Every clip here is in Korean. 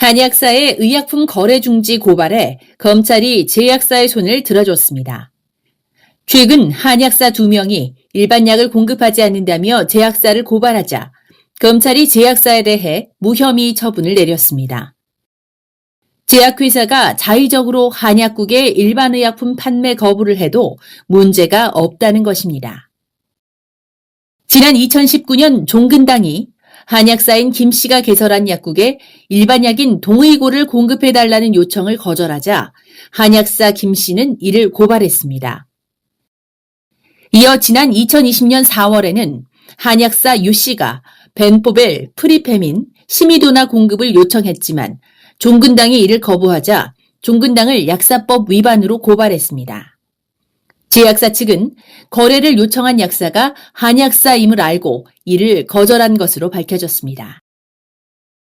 한약사의 의약품 거래 중지 고발에 검찰이 제약사의 손을 들어줬습니다. 최근 한약사 2명이 일반 약을 공급하지 않는다며 제약사를 고발하자 검찰이 제약사에 대해 무혐의 처분을 내렸습니다. 제약회사가 자의적으로 한약국의 일반 의약품 판매 거부를 해도 문제가 없다는 것입니다. 지난 2019년 종근당이 한약사인 김 씨가 개설한 약국에 일반 약인 동의고를 공급해달라는 요청을 거절하자 한약사 김 씨는 이를 고발했습니다. 이어 지난 2020년 4월에는 한약사 유 씨가 벤포벨, 프리페민, 시미도나 공급을 요청했지만 종근당이 이를 거부하자 종근당을 약사법 위반으로 고발했습니다. 제약사 측은 거래를 요청한 약사가 한약사임을 알고 이를 거절한 것으로 밝혀졌습니다.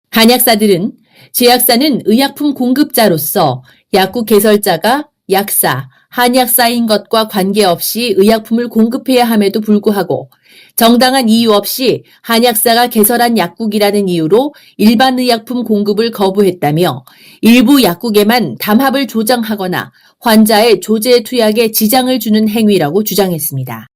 한약사들은 제약사는 의약품 공급자로서 약국 개설자가 약사, 한약사인 것과 관계없이 의약품을 공급해야 함에도 불구하고 정당한 이유 없이 한약사가 개설한 약국이라는 이유로 일반 의약품 공급을 거부했다며 일부 약국에만 담합을 조정하거나 환자의 조제 투약에 지장을 주는 행위라고 주장했습니다.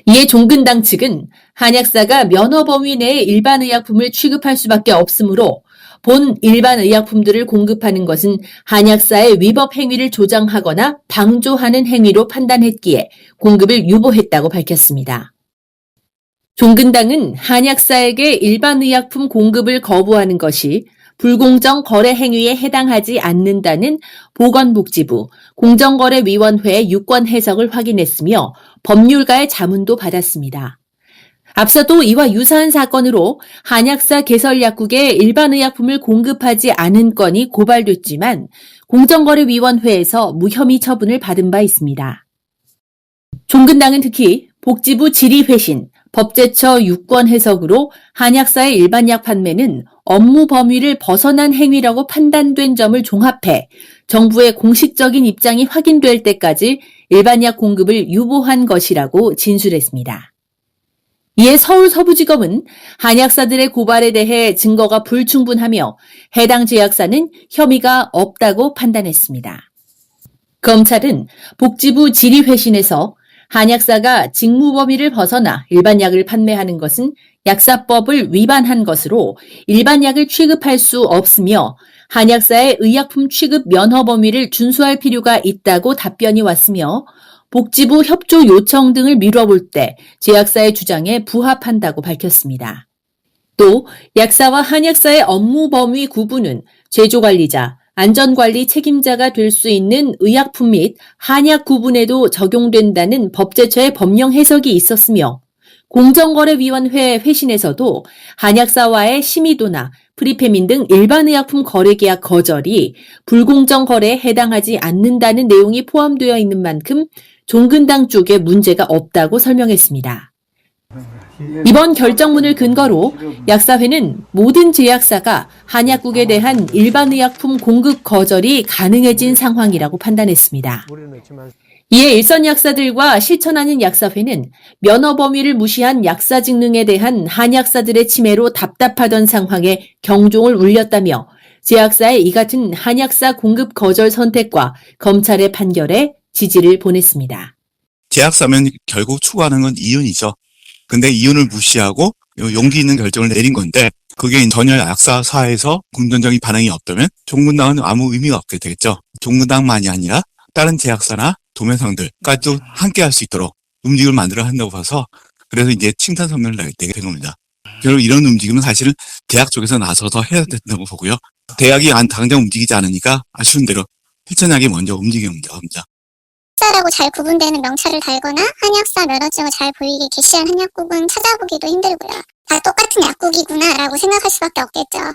이에 종근당 측은 한약사가 면허 범위 내에 일반 의약품을 취급할 수밖에 없으므로 본 일반 의약품들을 공급하는 것은 한약사의 위법 행위를 조장하거나 방조하는 행위로 판단했기에 공급을 유보했다고 밝혔습니다. 종근당은 한약사에게 일반 의약품 공급을 거부하는 것이 불공정 거래 행위에 해당하지 않는다는 보건복지부 공정거래위원회의 유권 해석을 확인했으며 법률가의 자문도 받았습니다. 앞서도 이와 유사한 사건으로 한약사 개설 약국에 일반 의약품을 공급하지 않은 건이 고발됐지만 공정거래위원회에서 무혐의 처분을 받은 바 있습니다. 종근당은 특히 복지부 질의회신, 법제처 유권 해석으로 한약사의 일반약 판매는 업무 범위를 벗어난 행위라고 판단된 점을 종합해 정부의 공식적인 입장이 확인될 때까지 일반약 공급을 유보한 것이라고 진술했습니다. 이에 서울 서부지검은 한약사들의 고발에 대해 증거가 불충분하며 해당 제약사는 혐의가 없다고 판단했습니다. 검찰은 복지부 질의회신에서 한약사가 직무 범위를 벗어나 일반약을 판매하는 것은 약사법을 위반한 것으로 일반약을 취급할 수 없으며 한약사의 의약품 취급 면허 범위를 준수할 필요가 있다고 답변이 왔으며 복지부 협조 요청 등을 미뤄볼 때 제약사의 주장에 부합한다고 밝혔습니다. 또 약사와 한약사의 업무 범위 구분은 제조관리자, 안전관리 책임자가 될 수 있는 의약품 및 한약 구분에도 적용된다는 법제처의 법령 해석이 있었으며 공정거래위원회 회신에서도 한약사와의 심의도나 프리페민 등 일반 의약품 거래 계약 거절이 불공정 거래에 해당하지 않는다는 내용이 포함되어 있는 만큼 종근당 쪽에 문제가 없다고 설명했습니다. 이번 결정문을 근거로 약사회는 모든 제약사가 한약국에 대한 일반 의약품 공급 거절이 가능해진 상황이라고 판단했습니다. 이에 일선 약사들과 실천하는 약사회는 면허 범위를 무시한 약사 직능에 대한 한약사들의 침해로 답답하던 상황에 경종을 울렸다며 제약사의 이 같은 한약사 공급 거절 선택과 검찰의 판결에 지지를 보냈습니다. 제약사면 결국 추구하는 건 이윤이죠. 근데 이윤을 무시하고 용기 있는 결정을 내린 건데 그게 전혀 약사사에서 긍정적인 반응이 없다면 종근당은 아무 의미가 없게 되겠죠. 종근당만이 아니라 다른 제약사나 도매상들까지도 함께 할 수 있도록 움직임을 만들어 한다고 봐서 그래서 이제 칭찬 성명을 내게 된 겁니다. 그리고 이런 움직임은 사실은 대학 쪽에서 나서서 해야 된다고 보고요. 대학이 당장 움직이지 않으니까 아쉬운 대로 실천하게 먼저 움직이는 겁니다. 한약사라고 잘 구분되는 명찰을 달거나 한약사 면허증을 잘 보이게 게시한 한약국은 찾아보기도 힘들고요. 다 똑같은 약국이구나라고 생각할 수밖에 없겠죠.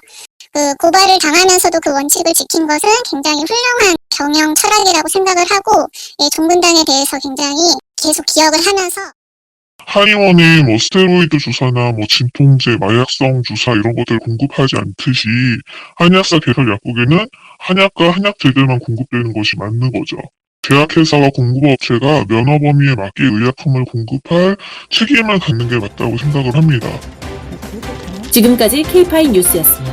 고발을 당하면서도 그 원칙을 지킨 것은 굉장히 훌륭한 경영 철학이라고 생각을 하고 종근당에 대해서 굉장히 계속 기억을 하면서 한의원이 스테로이드 주사나 진통제, 마약성 주사 이런 것들을 공급하지 않듯이 한약사 개설 약국에는 한약과 한약재들만 공급되는 것이 맞는 거죠. 제약회사와 공급업체가 면허 범위에 맞게 의약품을 공급할 책임을 갖는 게 맞다고 생각을 합니다. 지금까지 K5 뉴스였습니다.